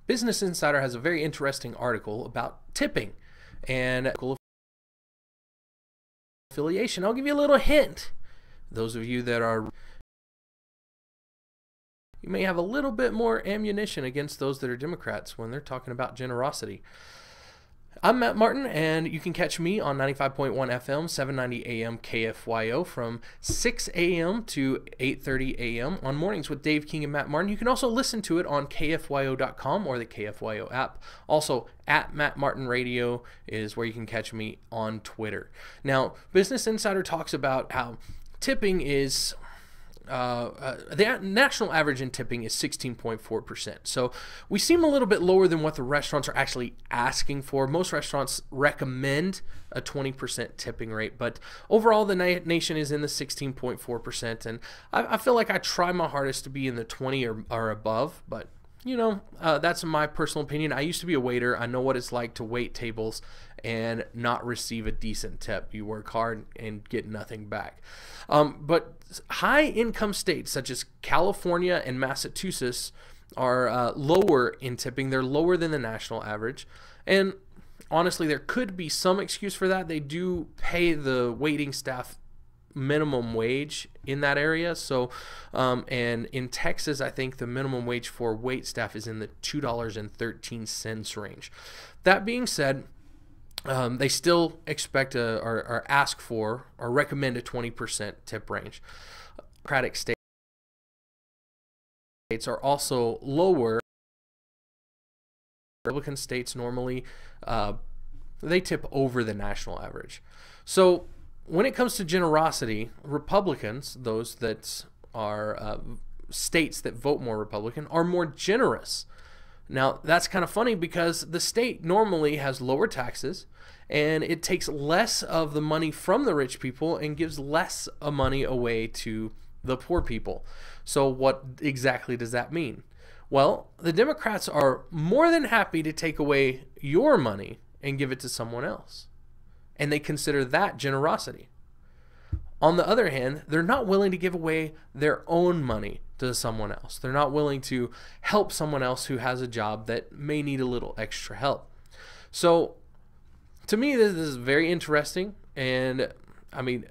Business Insider has a very interesting article about tipping and affiliation. I'll give you a little hint. Those of you that are, you may have a little bit more ammunition against those that are Democrats when they're talking about generosity. I'm Matt Martin, and you can catch me on 95.1 FM, 790 AM KFYO from 6 a.m. to 8:30 a.m. on mornings with Dave King and Matt Martin. You can also listen to it on KFYO.com or the KFYO app. Also, at Matt Martin Radio is where you can catch me on Twitter. Now, Business Insider talks about how tipping is... the national average in tipping is 16.4%. So we seem a little bit lower than what the restaurants are actually asking for. Most restaurants recommend a 20% tipping rate, but overall the nation is in the 16.4%, and I feel like I try my hardest to be in the 20 or above, but you know, that's my personal opinion. I used to be a waiter. I know what it's like to wait tables and not receive a decent tip. You work hard and get nothing back. But high-income states such as California and Massachusetts are lower in tipping. They're lower than the national average. And honestly, there could be some excuse for that. They do pay the waiting staff minimum wage in that area. So and in Texas, I think the minimum wage for wait staff is in the $2.13 range. That being said, they still expect or ask for or recommend a 20% tip range. Democratic states are also lower. Republican states normally they tip over the national average. So when it comes to generosity, Republicans, those that are states that vote more Republican, are more generous. Now, that's kind of funny because the state normally has lower taxes and it takes less of the money from the rich people and gives less money away to the poor people. So what exactly does that mean? Well, the Democrats are more than happy to take away your money and give it to someone else. And they consider that generosity. On the other hand, they're not willing to give away their own money to someone else. They're not willing to help someone else who has a job that may need a little extra help. So, to me, this is very interesting, and I mean,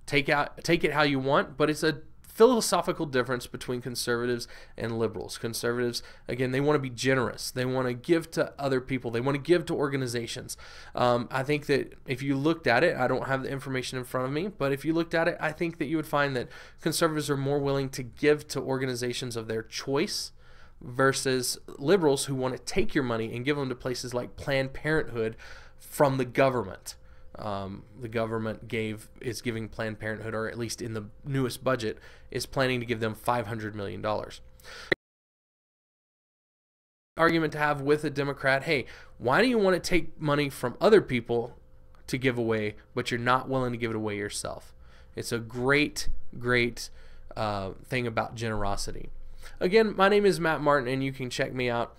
take it how you want, but it's a philosophical difference between conservatives and liberals. Conservatives, again, they want to be generous. They want to give to other people. They want to give to organizations. I think that if you looked at it, I don't have the information in front of me, but if you looked at it, I think that you would find that conservatives are more willing to give to organizations of their choice versus liberals who want to take your money and give them to places like Planned Parenthood from the government. The government is giving Planned Parenthood, or at least in the newest budget, is planning to give them $500 million. Argument to have with a Democrat, hey, why do you want to take money from other people to give away, but you're not willing to give it away yourself? It's a great thing about generosity. Again, my name is Matt Martin, and you can check me out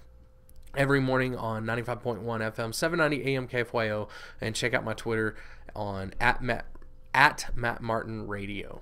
every morning on 95.1 FM, 790 AM KFYO, and check out my Twitter on at Matt Martin Radio.